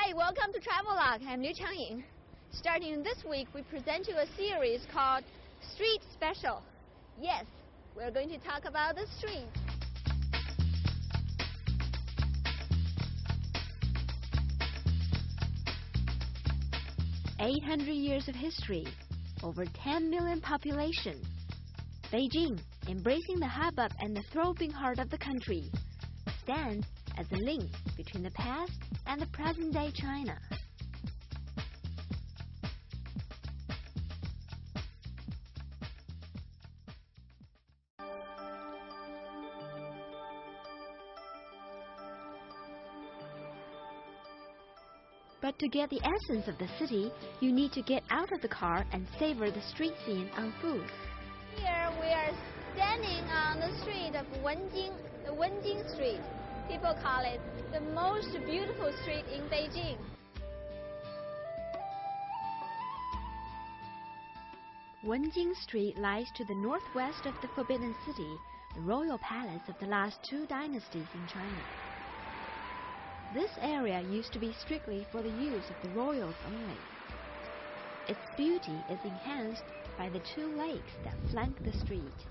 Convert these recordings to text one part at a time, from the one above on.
Hi, welcome to Travelogue. I'm Liu Changying. Starting this week, we present you a series called Street Special. Yes, we're going to talk about the street. "800 years of history, over 10 million population. Beijing, embracing the hubbub and the throbbing heart of the country, stands as a link between the past and the present-day China. But to get the essence of the city, you need to get out of the car and savor the street scene on foot. Here we are standing on the street of Wenjing, the Wenjing Street. People call it the most beautiful street in Beijing. Wenjing Street lies to the northwest of the Forbidden City, the royal palace of the last two dynasties in China. This area used to be strictly for the use of the royals only. Its beauty is enhanced by the two lakes that flank the street.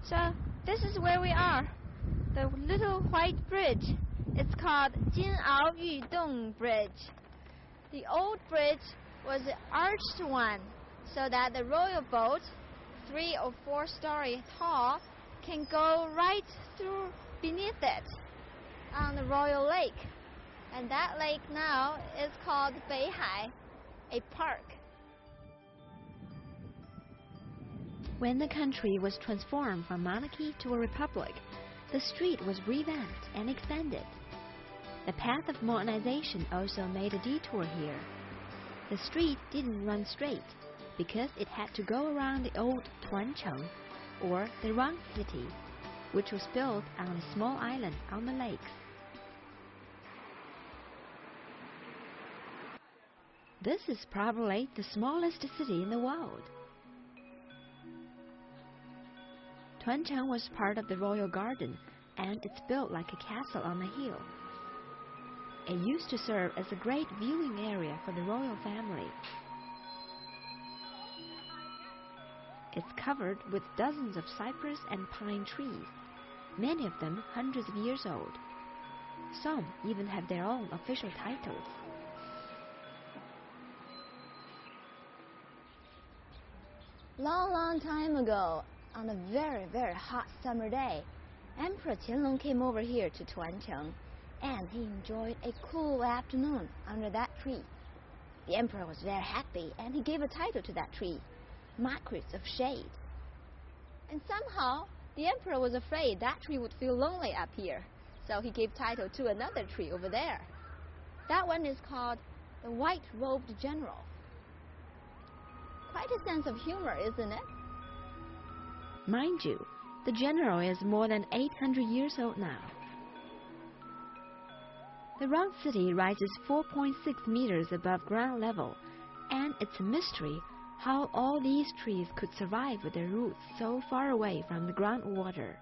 So this is where we are, the little white bridge. It's called Jinao Yudong Bridge. The old bridge was an arched one, so that the royal boat, 3 or 4 stories tall, can go right through beneath it on the royal lake. And that lake now is called Beihai, a park. When the country was transformed from monarchy to a republic, the street was revamped and expanded. The path of modernization also made a detour here. The street didn't run straight because it had to go around the old Tuancheng, or the Rang City, which was built on a small island on the lakes. This is probably the smallest city in the world. Tuancheng was part of the royal garden, and it's built like a castle on a hill. It used to serve as a great viewing area for the royal family. It's covered with dozens of cypress and pine trees, many of them hundreds of years old. Some even have their own official titles. Long time ago, on a very hot summer day, Emperor Qianlong came over here to Tuancheng, and he enjoyed a cool afternoon under that tree. The emperor was very happy, and he gave a title to that tree, Marquis of Shade. And somehow, the emperor was afraid that tree would feel lonely up here, so he gave title to another tree over there. That one is called the White-Robed General. Quite a sense of humor, isn't it? Mind you, the general is more than 800 years old now. The Rang City rises 4.6 meters above ground level, and it's a mystery how all these trees could survive with their roots so far away from the groundwater.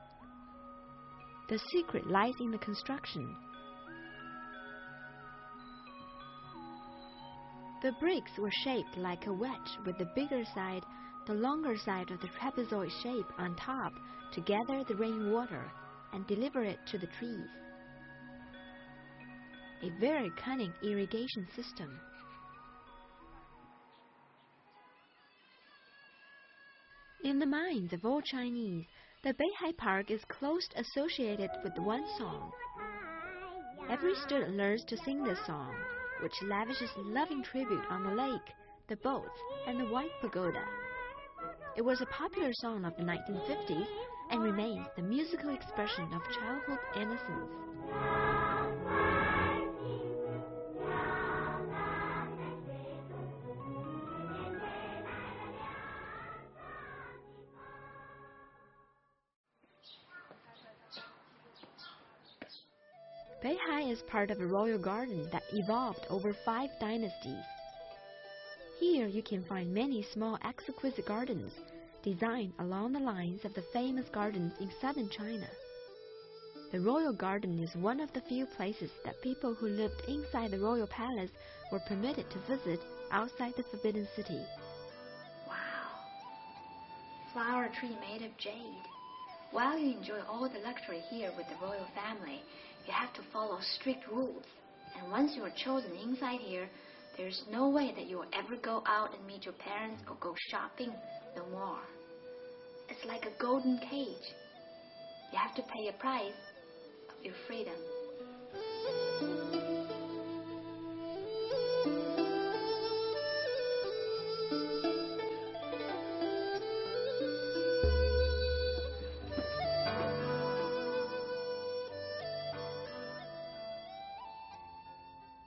The secret lies in the construction. The bricks were shaped like a wedge, with the bigger side, the longer side of the trapezoid shape on top, to gather the rainwater and deliver it to the trees. A very cunning irrigation system. In the minds of all Chinese, the Beihai Park is closely associated with one song. Every student learns to sing this song, which lavishes loving tribute on the lake, the boats, and the white pagoda. It was a popular song of the 1950s and remains the musical expression of childhood innocence. Beihai is part of a royal garden that evolved over 5 dynasties. Here you can find many small exquisite gardens designed along the lines of the famous gardens in southern China. The royal garden is one of the few places that people who lived inside the royal palace were permitted to visit outside the Forbidden City. Wow! Flower tree made of jade. While you enjoy all the luxury here with the royal family, you have to follow strict rules. And once you are chosen inside here, there's no way that you will ever go out and meet your parents or go shopping no more. It's like a golden cage. You have to pay a price of your freedom.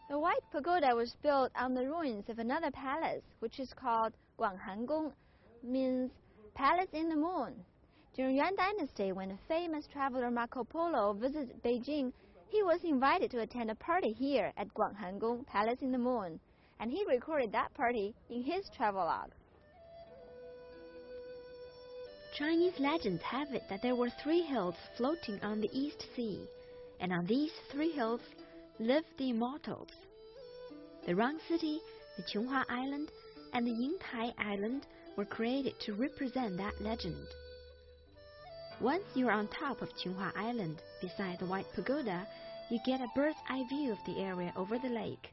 The white pagoda was built on the ruins of another palace, which is called Guanghan, means palace in the moon. During Yuan Dynasty, when the famous traveler Marco Polo visited Beijing, he was invited to attend a party here at Guanghan, Palace in the Moon, and he recorded that party in his travelogue. Chinese legends have it that there were 3 hills floating on the East Sea, and on these 3 hills lived the immortals. The Rang City, the Qionghua Island, and the Yingtai Island were created to represent that legend. Once you are on top of Qionghua Island, beside the White Pagoda, you get a bird's eye view of the area over the lake.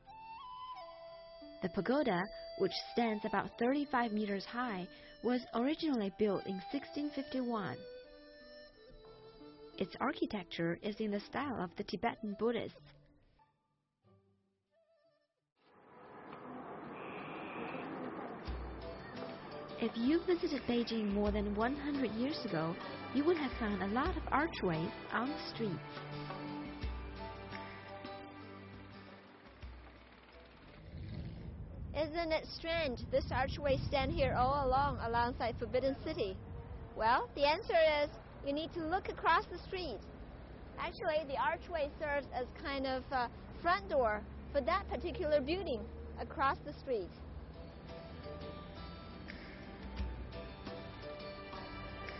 The pagoda, which stands about 35 meters high, was originally built in 1651. Its architecture is in the style of the Tibetan Buddhists. If you visited Beijing more than 100 years ago, you would have found a lot of archways on the streets. Isn't it strange this archway stand here all along alongside Forbidden City? Well, the answer is you need to look across the street. Actually, the archway serves as kind of a front door for that particular building across the street.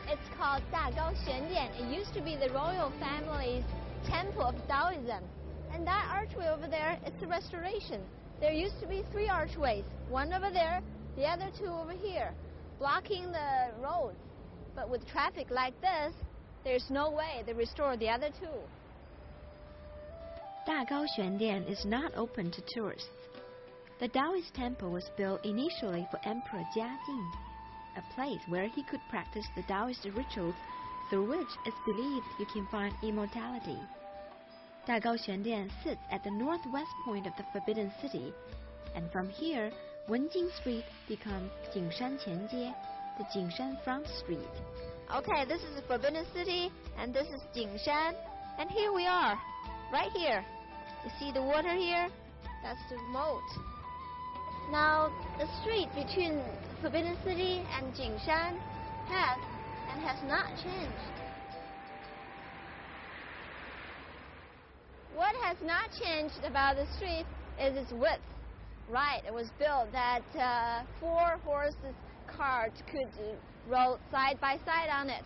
It's called Dagao Xuandian. It used to be the royal family's temple of Taoism. And that archway over there, it's a restoration. There used to be 3 archways, one over there, the other 2 over here, blocking the roads. But with traffic like this, there's no way they restore the other 2. Dagao Xuandian is not open to tourists. The Taoist temple was built initially for Emperor Jiajing, a place where he could practice the Taoist rituals through which it's believed you can find immortality. Dagao Xuandian sits at the northwest point of the Forbidden City, and from here, Wenjing Street becomes Jingshan Qianjie, the Jingshan Front Street. Okay, this is the Forbidden City, and this is Jingshan, and here we are, right here. You see the water here? That's the moat. Now, the street between Forbidden City and Jingshan has not changed. What has not changed about the street is its width. Right, it was built that 4 horses carts could roll side by side on it.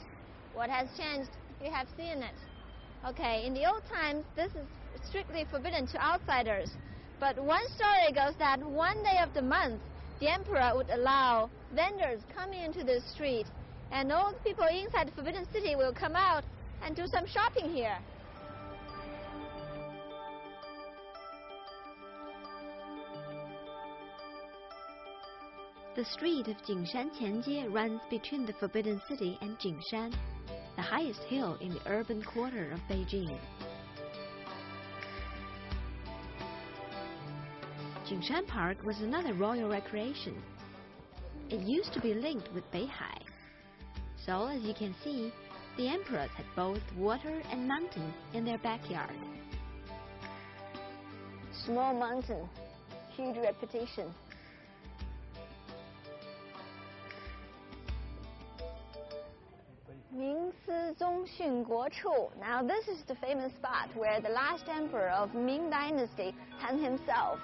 What has changed? You have seen it. Okay, in the old times, this is strictly forbidden to outsiders. But one story goes that one day of the month, the emperor would allow vendors coming into the street, and all the people inside the Forbidden City will come out and do some shopping here. The street of Jingshan Qianjie runs between the Forbidden City and Jingshan, the highest hill in the urban quarter of Beijing. Jingshan Park was another royal recreation. It used to be linked with Beihai. So, as you can see, the emperors had both water and mountains in their backyard. Small mountain, huge reputation. Now this is the famous spot where the last emperor of Ming Dynasty hung himself.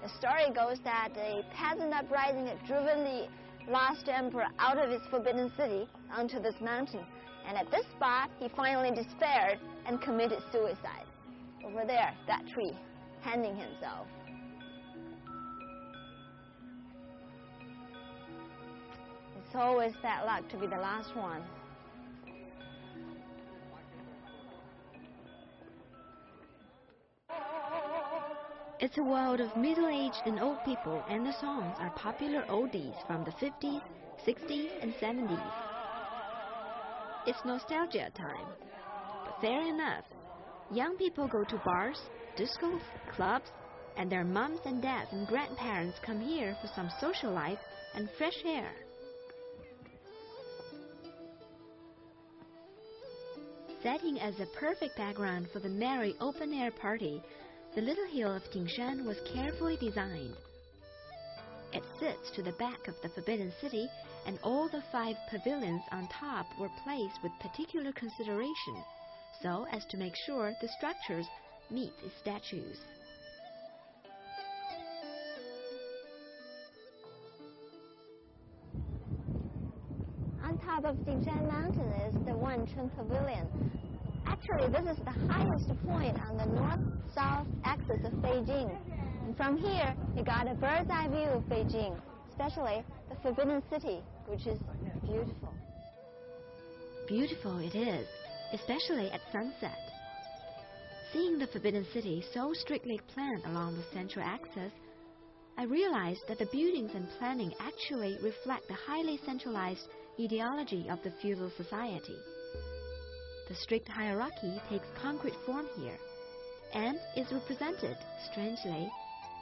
The story goes that a peasant uprising had driven the lost the emperor out of his forbidden city onto this mountain. And at this spot, he finally despaired and committed suicide. Over there, that tree, hanging himself. It's always bad luck to be the last one. It's a world of middle-aged and old people, and the songs are popular oldies from the 50s, 60s, and 70s. It's nostalgia time. But fair enough. Young people go to bars, discos, clubs, and their mums and dads and grandparents come here for some social life and fresh air. Setting as a perfect background for the merry open-air party, the little hill of Dingshan was carefully designed. It sits to the back of the Forbidden City, and all the 5 pavilions on top were placed with particular consideration, so as to make sure the structures meet its statues. On top of Dingshan Mountain is the Wancheng Pavilion. Actually, this is the highest point on the north-south axis of Beijing. And from here, you got a bird's-eye view of Beijing, especially the Forbidden City, which is beautiful. Beautiful it is, especially at sunset. Seeing the Forbidden City so strictly planned along the central axis, I realized that the buildings and planning actually reflect the highly centralized ideology of the feudal society. The strict hierarchy takes concrete form here, and is represented, strangely,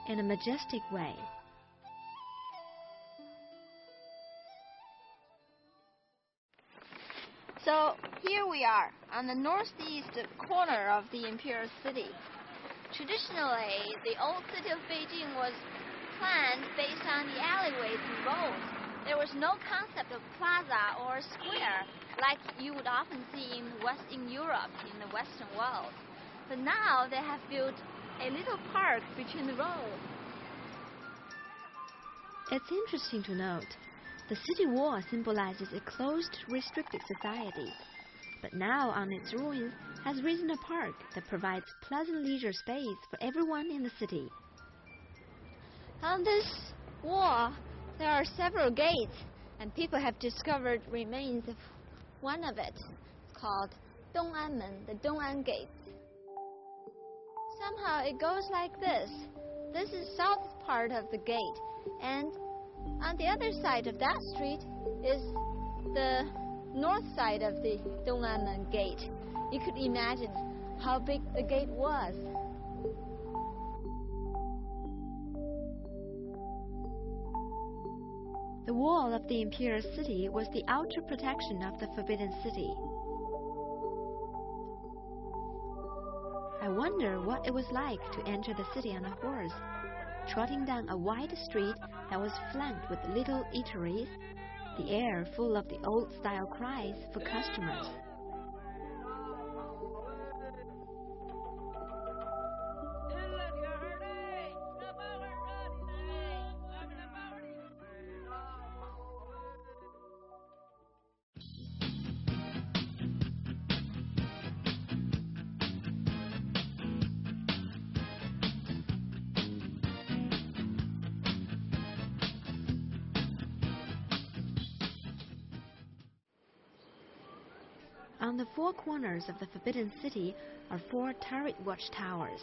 in a majestic way. So here we are on the northeast corner of the imperial city. Traditionally, the old city of Beijing was planned based on the alleyways and roads. There was no concept of plaza or square like you would often see in Europe, in the Western world. But now they have built a little park between the roads. It's interesting to note, the city wall symbolizes a closed, restricted society. But now on its ruins has risen a park that provides pleasant leisure space for everyone in the city. On this wall, there are several gates, and people have discovered remains of one of it. It's called Dong'anmen, the Dong'an Gate. Somehow it goes like this. This is south part of the gate, and on the other side of that street is the north side of the Dong'anmen Gate. You could imagine how big the gate was. The wall of the imperial city was the outer protection of the Forbidden City. I wonder what it was like to enter the city on a horse, trotting down a wide street that was flanked with little eateries, the air full of the old-style cries for customers. On the 4 corners of the Forbidden City are 4 turret watchtowers.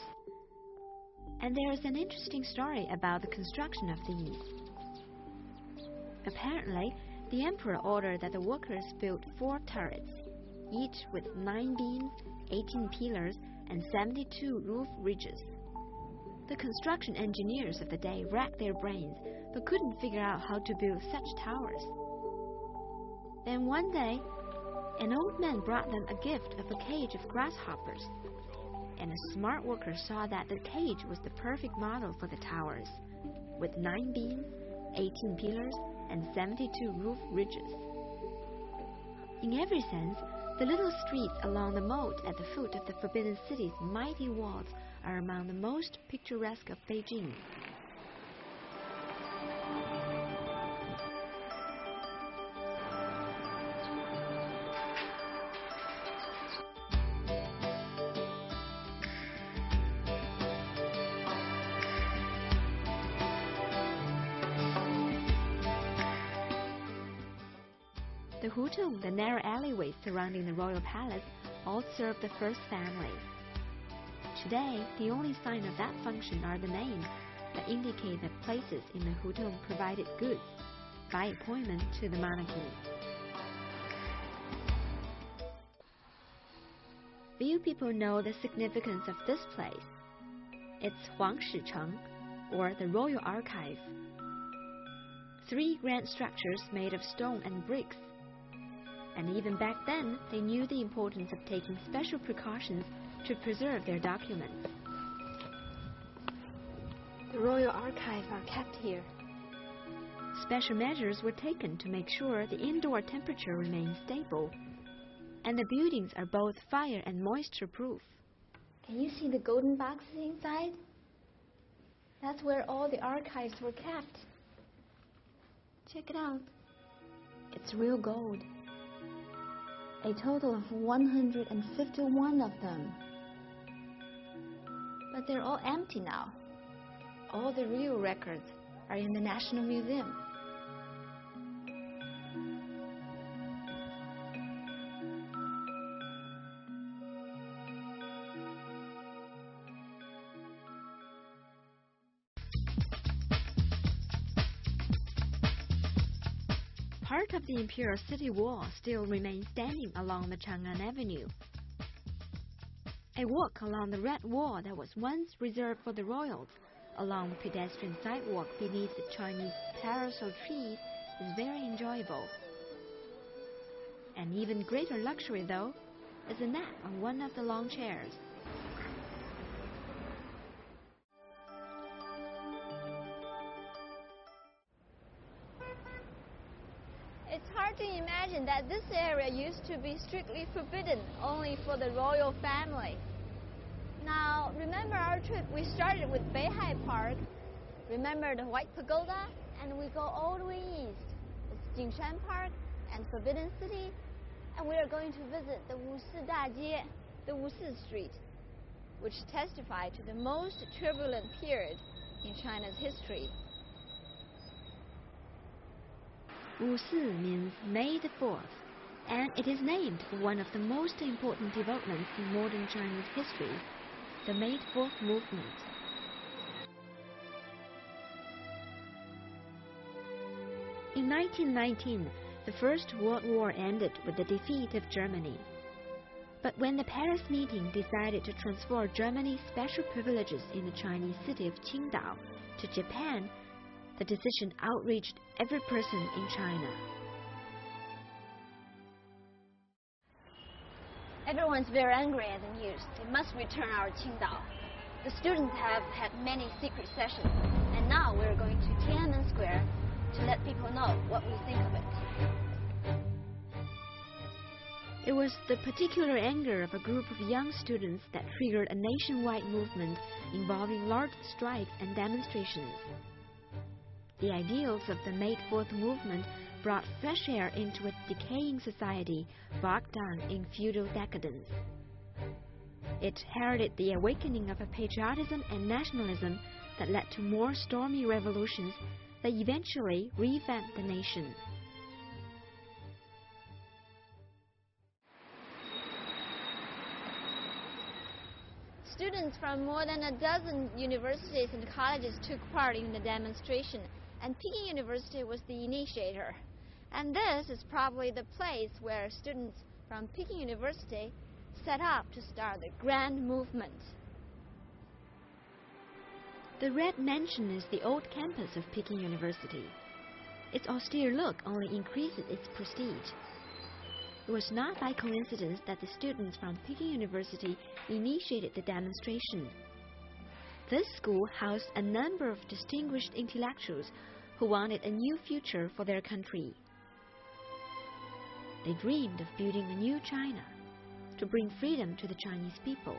And there is an interesting story about the construction of these. Apparently, the emperor ordered that the workers build 4 turrets, each with 9 beams, 18 pillars, and 72 roof ridges. The construction engineers of the day racked their brains, but couldn't figure out how to build such towers. Then one day, an old man brought them a gift of a cage of grasshoppers, and a smart worker saw that the cage was the perfect model for the towers, with 9 beams, 18 pillars, and 72 roof ridges. In every sense, the little streets along the moat at the foot of the Forbidden City's mighty walls are among the most picturesque of Beijing. The hutung, the narrow alleyways surrounding the royal palace, all serve the first family. Today, the only sign of that function are the names that indicate that places in the hutung provided goods by appointment to the monarchy. Few people know the significance of this place. It's Huangshicheng, or the Royal Archive. 3 grand structures made of stone and bricks. And even back then, they knew the importance of taking special precautions to preserve their documents. The Royal Archive are kept here. Special measures were taken to make sure the indoor temperature remains stable, and the buildings are both fire and moisture proof. Can you see the golden boxes inside? That's where all the archives were kept. Check it out. It's real gold. A total of 151 of them. But they're all empty now. All the real records are in the National Museum. Part of the Imperial City Wall still remains standing along the Chang'an Avenue. A walk along the Red Wall that was once reserved for the royals, along the pedestrian sidewalk beneath the Chinese parasol trees, is very enjoyable. An even greater luxury, though, is a nap on one of the long chairs. It's hard to imagine that this area used to be strictly forbidden only for the royal family. Now, remember our trip? We started with Beihai Park. Remember the White Pagoda? And we go all the way east. It's Jingshan Park and Forbidden City. And we are going to visit the Wusi Dajie, the Wusi Street, which testify to the most turbulent period in China's history. Wusi means May the 4th, and it is named for one of the most important developments in modern Chinese history, the May the 4th movement. In 1919, the First World War ended with the defeat of Germany. But when the Paris meeting decided to transfer Germany's special privileges in the Chinese city of Qingdao to Japan, the decision outraged every person in China. Everyone's very angry at the news. They must return our Qingdao. The students have had many secret sessions, and now we're going to Tiananmen Square to let people know what we think of it. It was the particular anger of a group of young students that triggered a nationwide movement involving large strikes and demonstrations. The ideals of the May 4th movement brought fresh air into a decaying society bogged down in feudal decadence. It heralded the awakening of a patriotism and nationalism that led to more stormy revolutions that eventually revamped the nation. Students from more than a dozen universities and colleges took part in the demonstration, and Peking University was the initiator. And this is probably the place where students from Peking University set up to start the grand movement. The Red Mansion is the old campus of Peking University. Its austere look only increases its prestige. It was not by coincidence that the students from Peking University initiated the demonstration. This school housed a number of distinguished intellectuals who wanted a new future for their country. They dreamed of building a new China to bring freedom to the Chinese people.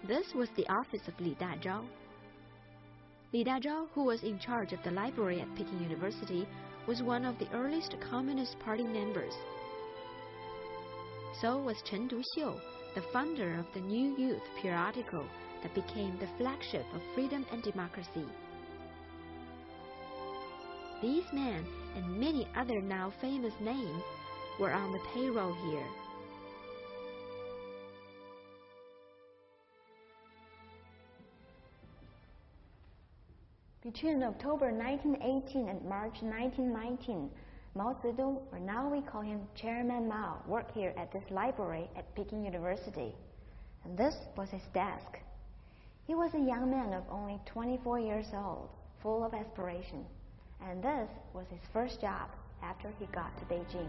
This was the office of Li Dazhao. Li Dazhao, who was in charge of the library at Peking University, was one of the earliest Communist Party members. So was Chen Duxiu, the founder of the New Youth periodical that became the flagship of freedom and democracy. These men and many other now famous names were on the payroll here. Between October 1918 and March 1919, Mao Zedong, or now we call him Chairman Mao, worked here at this library at Peking University. And this was his desk. He was a young man of only 24 years old, full of aspiration. And this was his first job after he got to Beijing.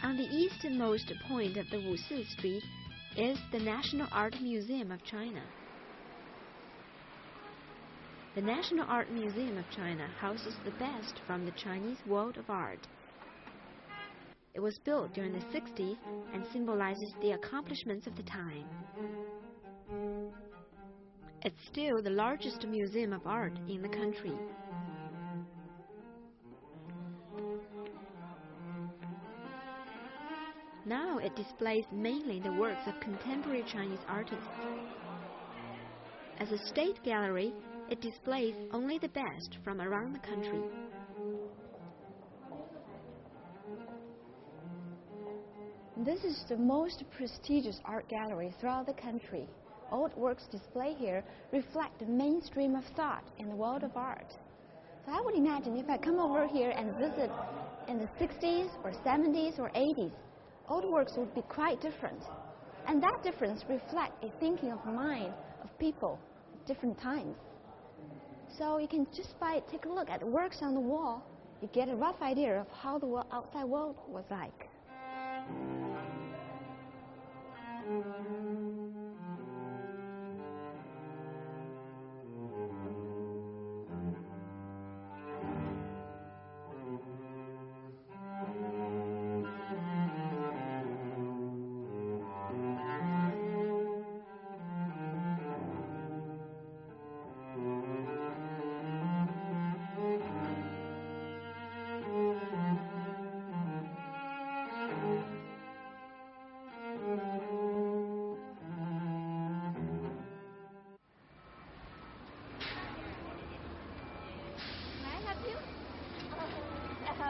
On the easternmost point of the Wusi Street is the National Art Museum of China. The National Art Museum of China houses the best from the Chinese world of art. It was built during the 60s and symbolizes the accomplishments of the time. It's still the largest museum of art in the country. Now it displays mainly the works of contemporary Chinese artists. As a state gallery, it displays only the best from around the country. This is the most prestigious art gallery throughout the country. Old works displayed here reflect the mainstream of thought in the world of art. So I would imagine if I come over here and visit in the 60s or 70s or 80s, old works would be quite different. And that difference reflects a thinking of mind of people at different times. So you can just take a look at the works on the wall, you get a rough idea of how the outside world was like.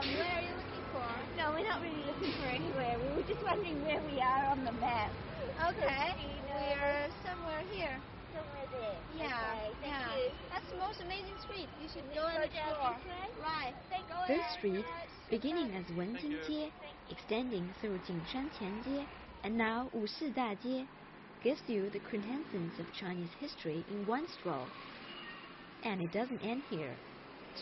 Where are you looking for? No, we're not really looking for anywhere. We were just wondering where we are on the map. Okay, we're somewhere here. Somewhere there. Yeah, Okay, thank yeah. you. That's the most amazing street. You should Just go and go down explore. this way? Right. Go This ahead. street, beginning as Wenjinjie, extending through Jingshan Qianjie, and now Wusi Dajie, gives you the quintessence of Chinese history in one stroll. And it doesn't end here.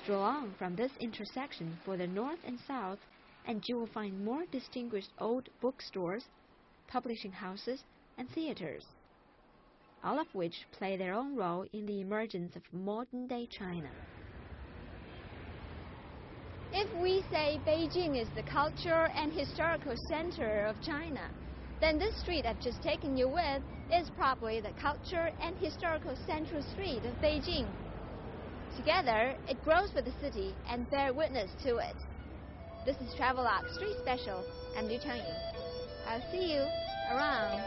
Stroll on from this intersection for the north and south, and you will find more distinguished old bookstores, publishing houses, and theaters, all of which play their own role in the emergence of modern-day China. If we say Beijing is the cultural and historical center of China, then this street I've just taken you with is probably the cultural and historical central street of Beijing. Together, it grows with the city and bear witness to it. This is Travelogue Street Special. I'm Liu Changyu. I'll see you around